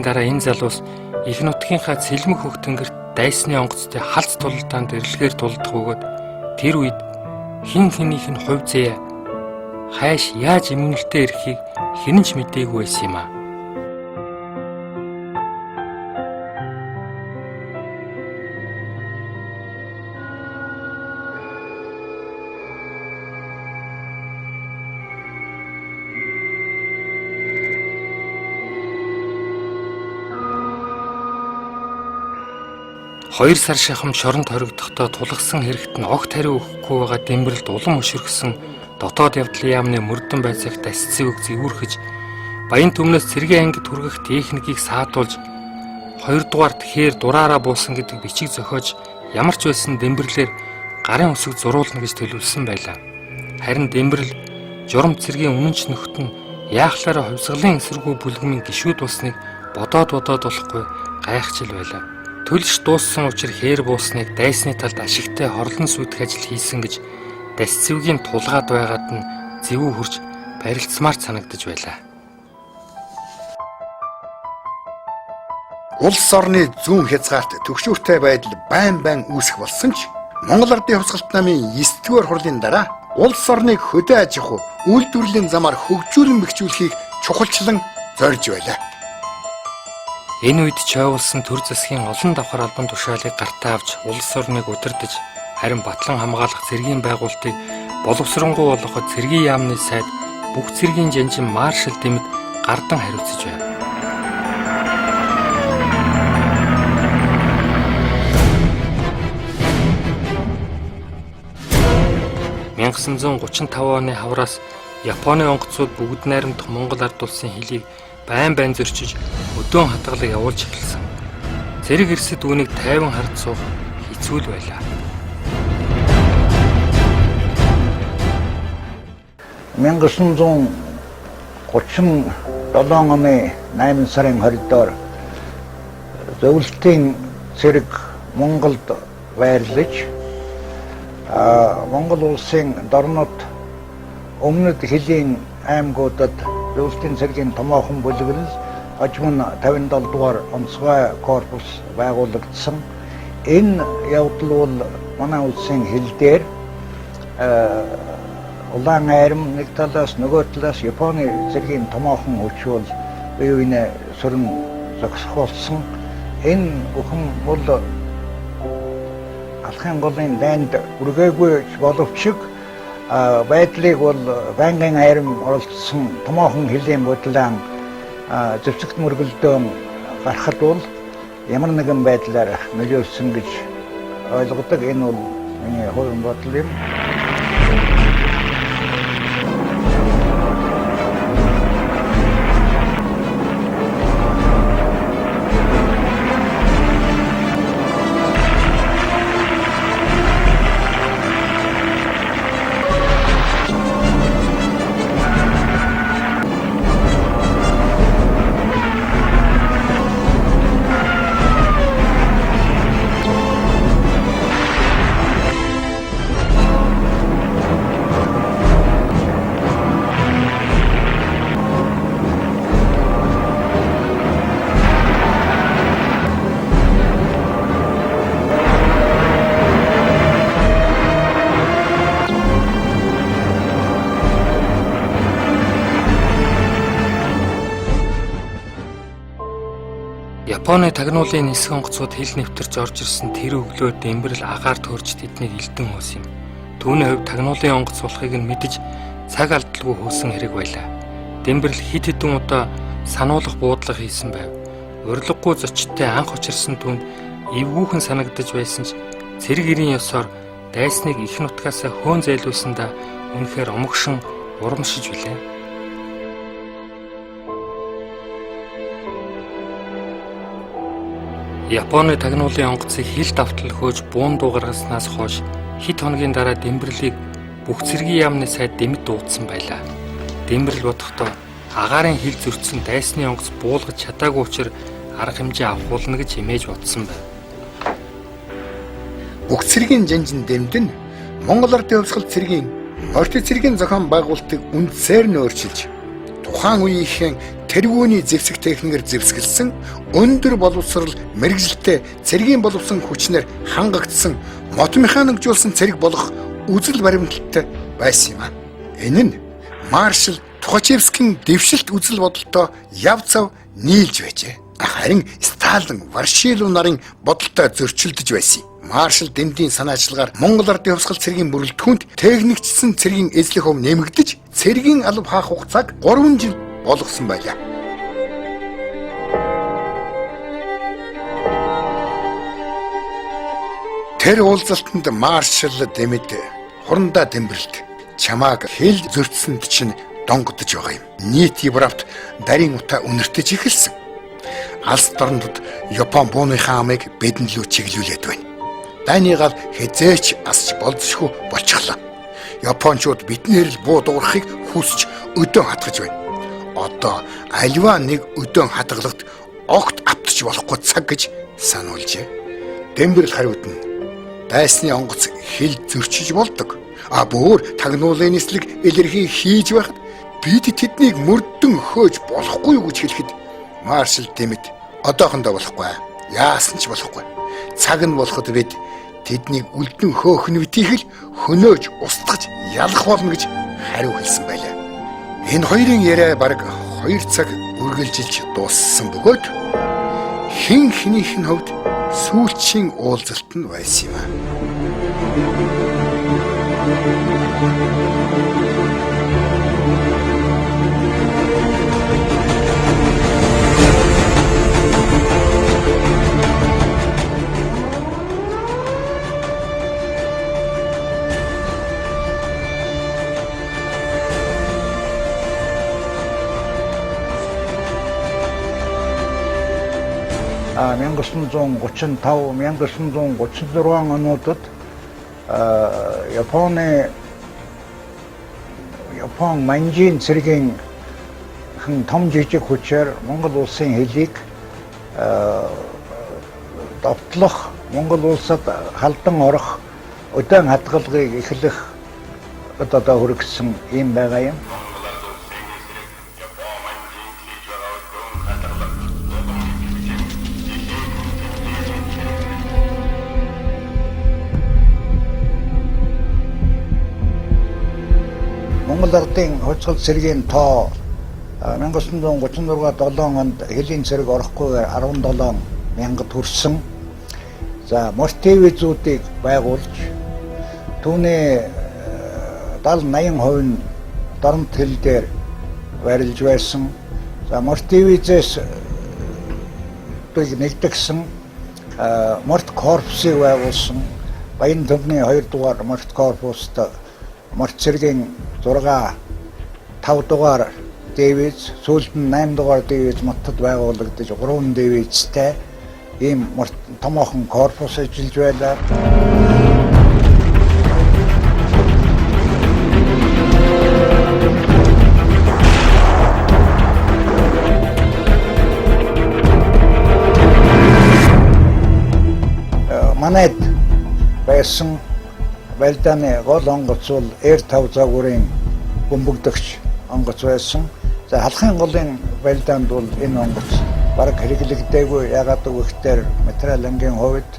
жилийн дараа энэ залуус их нутгийнхаа цэлмэг хөгтөнгөрт дайсны онгоцтой халз тулалдаанд эрэлхээр тулдах бөгөөд тэр үед хин хэнийх нь хувь заяа хайш яаж эмгэнэлтэй ирэхийг хэн ч мэдээгүй байсан юм аа. Хоёр сар шахам шоронд хоригдохдоо тулгсан хэрэгт нь огт хариу өгөхгүй байгаа Дэмбэрэлд улам өшөргсөн дотоод явдлын яамны мөрдөн байцаагт асцыг зэвүүрхэж баян түмнээс цэргийн ангид хүргэх техникийг саатуулж хоёрдугаар тэгэхээр дураараа буусан гэдэг бичиг зохиож ямар ч байсан Дэмбэрлэр гарын үсэг зуруулна гэж төлөвлөсөн байлаа. Харин Дэмбэрэл журам цэргийн үнэнч нөхд нь яахлаараа хувьсгалын эсэргүү бүлгмийн гишүүд болсныг бодоод болохгүй гайхчил байлаа. Төлж дууссан учраас хээр буусныг дайсны талд ашигтай хорлон сүйдэх ажил хийсэн гэж Дасцэвгийн тулгаад байгаад нь зэвүү хурж барилцмаар санагдаж байлаа. Улс орны зүүн хязгаарт төгшүүртэй байдал байн үүсэх болсон ч Монгол Ардын Хувьсгалт намын 9-р хурлын дараа улс орныг хөдөө аж ахуй үйлдвэрлэлийн замаар хөгжүүлэн бэхжүүлэхийг чухалчлан зорьж байлаа. Энэ үед чойволсон төр засгийн олон давхар албан тушаалыг гартаа авч улс орныг удирдах, харин батлан хамгаалах цэргийн байгуулалтыг боловсронгуй болгоход цэргийн яамны сайд бүх цэргийн жанжин маршал Дэмэд гардан хариуцж байв. 1935 оны хавраас Японы онгоцууд бүгд найрамдах Монгол ард улсын хөлийг байн зөрчиж өдөөн хатгалыг явуулж эхэлсэн. Цэрэг эрсэд үүнийг тайван хард суух хэцүү л байлаа. 1937 оны 8 сарын 20-нд зөвлөлтийн цэрэг Монголд байрлаж Монгол улсын дорнод өмнөд хилийн аймагуудад зөвлөлтийн цэргийн томоохон бүлэглэл хожим нь 57 дугаар онцгой корпус байгуулагдсан. Энэ явдал бол манай улсын хил дээр улаан айрам нэг талаас нөгөө талаас Японы цэргийн томоохон хүч бол бие биенээ сүрэн зогсоолсон. Энэ бүхэн бол алхын голын дайнд үргээгүй боловч байдлыг бол байнгын айрам оролцсон томоохон хилийн бодлон зөвцөгт мөргөлдөөн гарахад бол ямар нэгэн байдлаар нөлөөлсөн гэж ойлгодог. Энэ бол миний хувийн бодол юм. Японы тагнуулын нисэх онгоцууд хил нэвтэрч орж ирсэн тэр өглөө Дэмбэрэл агаар төрж тэднийг элдэн хөөс юм. Түүний хувьд тагнуулын онгоц болохыг нь мэдэж цаг алдалгүй хөөсөн хэрэг байлаа. Дэмбэрэл хэд хэдэн удаа сануулгах буудлага хийсэн байв. Урилгагүй зочдтой анх учирсан түнд эвгүйхэн санагдаж байсан ч цэрэг ирийн ёсоор дайсныг их нутгаасаа хөөн зайлуулсандаа үнэхээр омогшин урамшиж билээ. Японы тагнуулын онгоцыг хил давтал хөөж буун дуугаргаснаас хойш хэд хоногийн дараа Дэмбэрлийг бүх цэргийн яамны сайд Дэмэд дуудсан байлаа. Дэмбэрэл бодохдоо агаарын хил зөрчсөн дайсны онгоц буулгаж чадаагүй учраас арга хэмжээ авах болно гэж хэмээж бодсон байв. Бүх цэргийн жанжин Дэмэд нь Монгол Ардын Хувьсгалт цэргийн Орт цэргийн зохион байгуулалтыг үндсээр нь өөрчилж тухайн үеийнхэн тэргүүний зэвсэг техникээр зэвсгэлсэн өндөр боловсрал мэрэгжилтэй цэргийн боловсон хүчнэр хангагдсан мотомеханикжуулсан цэрэг болох үзэл баримталтай байсан юм а. Энэ нь маршал Тухачевскийн дэвшилт үзэл бодолтой яв цав нийлж байжээ. Харин Сталин, Варшилов нарын бодолтой зөрчилдөж байсан юм. Маршал Дэмдийн санаачлагаар Монгол Ардын хувьсгал цэргийн бүрэлдэхүүнд техникчсэн цэргийн эзлэх хөв нэмэгдэж, цэргийн алба хаах хугацааг 3 жил болгосон байлаа. Тэр уулзалтанд маршал Дэмэд хурандаа тэмбэрлэлт чамааг хэл зөрчсөнд чинь донгодож байгаа юм. Нийт Европт дарийн утаа үнэртэж эхэлсэн. Алс дорнод Япон бууныхаа амыг бидэнд лүү чиглүүлээд байна. Дайны гал хязээч асч болзошгүй болчихлоо. Япончууд биднээр л буу дуурахыг хүсч өдөө хатгаж байна. Одоо альва нэг өдөө хатгалахад огт автчих болохгүй цаг гэж сануулжээ. Дэмбэрл хариуд нь дайсны онгоц хэл зөрчиж болдог. А бүр тагнуулын нислэг илэрхий хийж байхад бид тэднийг мөрдөн хөөж болохгүй юу гэж хэлэхэд маршал Дэмэд одоохондоо болохгүй. Яасан ч болохгүй. Цаг нь болоход бид тэднийг үлдэн хөөхн битгий л хөнөөж устгаж ялах болно гэж хариу хэлсэн байлаа. Энэ хоёрын яриа бараг 2 цаг үргэлжилж дууссан бөгөөд хин хинийх нь хувьд сүүлчийн уулзалт нь байсан юм а. 아, 1935, 1936 онуудад Япон манжийн цэргийн том жижиг хүчээр Монгол улсын хэлийг довтлох, Монгол улсад халдан орох өдөөн хадгалгыг эхлэх одоо хүргэсэн юм байгаа юм. Монгол Ардын хувьсгал цэргийн тоо 1936-7 онд хэлийн цэрэг орохгүйгээр 17 мянгад хүрсэн. За мортивизүүдийг байгуулж түүний 70-80% нь дорнод хэл дээр барилж байсан. За мортивизээс нэгдгсэн морт корпусыг байгуулсан. Баян төвний 2 дугаар морт корпуст морт цэргийн 5 дугаар дивиз, сүүлд нь 8 дугаар дивиз моттод байгуулагдаж 3 дивизтэй ийм томоохон корпус ажиллаж байлаа. Манайд байсан байлдааны гол онгоц бол R5 загварын бөмбөгдөгч онгоц байсан. За халахын голын байлдаанд бол энэ онгоц бараг хэрэглэгдээгүй. Ягаад гэвэл материал ангийн хувьд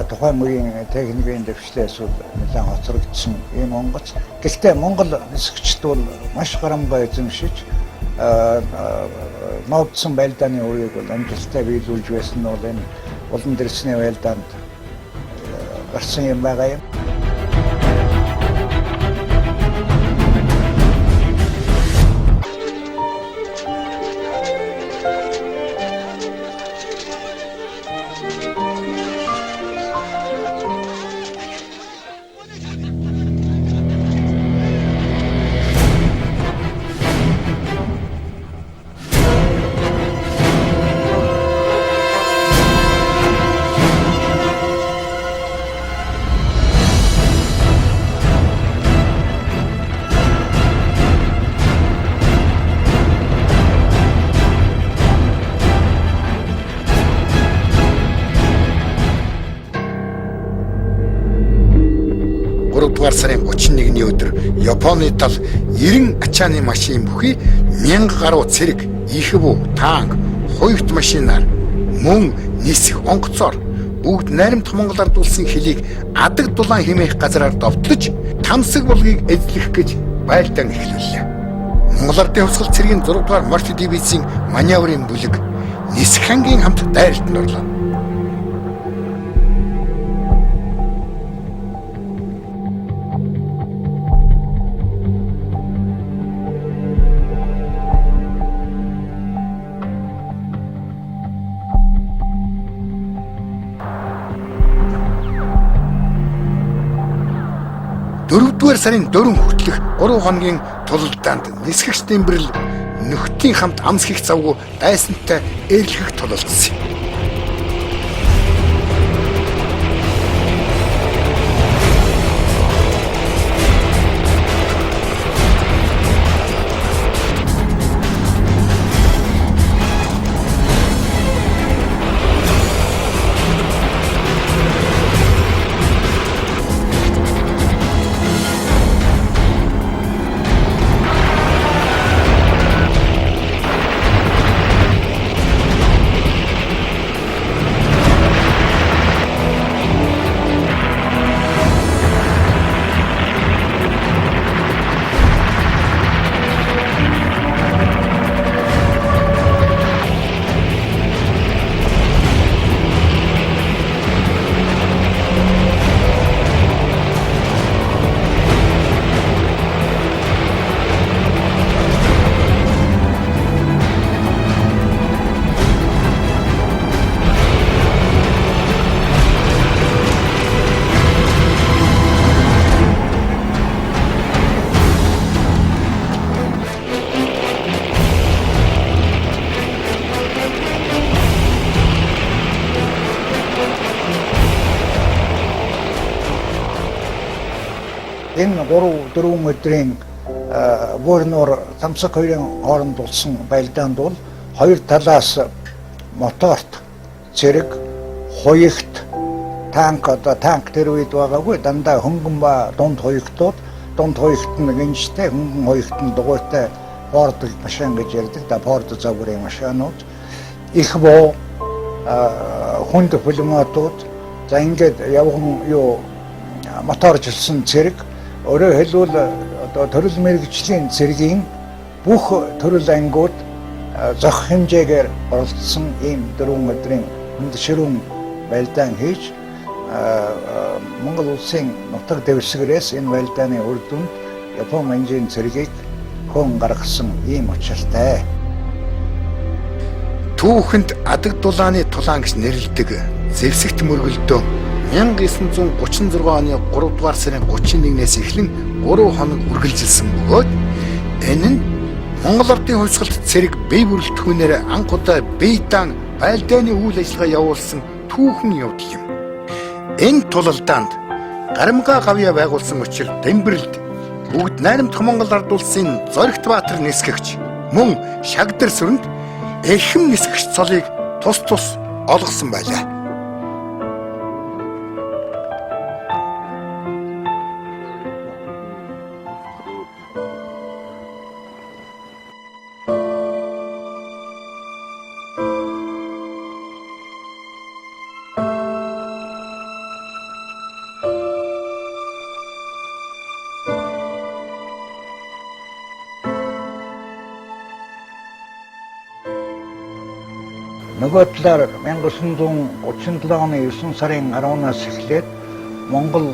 тухайн мөрийн техникийн дэвшлээс бол нэлээд хоцрогдсон ийм онгоц. Гэхдээ Монгол нисгчд бол маш гарамгай эзэмшиж новдсон байлдааны үеийг бол амжилттай биелүүлж байсан нь бол энэ улан дэрсний байлдаанд гарсан юм байгаа юм. Сарын 31-ний өдөр Японы тал 90 ачааны машин бүхий 1000 гаруй цэрэг их буу, танк, хоёрт машинаар мөн нисэх онгоцоор бүгд найрамдах Монгол ард улсын хөлийг адаг дулаан хэмээх газараар довтлож тамсаг булгийг эзлэх гэж байлдаан эхлүүллээ. Монгол ардын хувьсгал цэргийн 6 дугаар морт дивизийн маневрын бүлэг Нисхангийн хамт дайралтанд орлоо. Дөрөвдүгээр сарын 4 хүртэлх 3 хоногийн тулалдаанд нисгэгч Дэмбэрэл нөхдийн хамт амс хийх завгүй дайсантай эрлэхэх тулалдсан юм. Энэ 3-4 өдрийн Буурнуур Тамсаг хоёрын хооронд болсон байлдаанд бол хоёр талаас моторт цэрэг, хоёрт танк тэр үед байгаагүй дандаа хөнгөн ба дунд хоёртууд нь гинжтэй хөнгөн хоёрт нь дугуйтай Форд машин гэж ярьдаг. Форд загварын машинууд их боо хүнд пулеметууд за ингээд явган моторжилсан цэрэг өөрөөр хэлбэл одоо төрөл мэргэжлийн цэргийн бүх төрөл ангиуд зах хэмжээгээр оролцсон ийм 4 өдрийн хүнд ширүүн байлдаан хийж Монгол улсын нутаг дэвсгэрээс энэ байлдааны үр дүнд Япон манжийн цэргийг хон гаргасан ийм учиртай. Түүхэнд адаг дулааны тулаан гэж нэрлэдэг зэвсэгт мөргөлдөө 1936 оны 3 дугаар сарын 31-ээс эхлэн 3 хоног үргэлжилсэн бөгөөд энэ нь Монгол ардын хувьсгалт цэрэг бие бүрэлдэхүүнээр анх удаа бийдаан байлдааны үйл ажиллагаа явуулсан түүхэн явдал юм. Энэ тулалдаанд Гарамга гавья байгуулсан учраас Дэмбэрэлд бүгд найрамдах Монгол ард улсын Зоригт Баатар нисгэгч мөн Шагдар сүрэнд эрхэм нисгэгч цолыг тус олгосон байлаа. Нөгөө талаар 1937 оны 9 сарын 10-наас эхлээд Монгол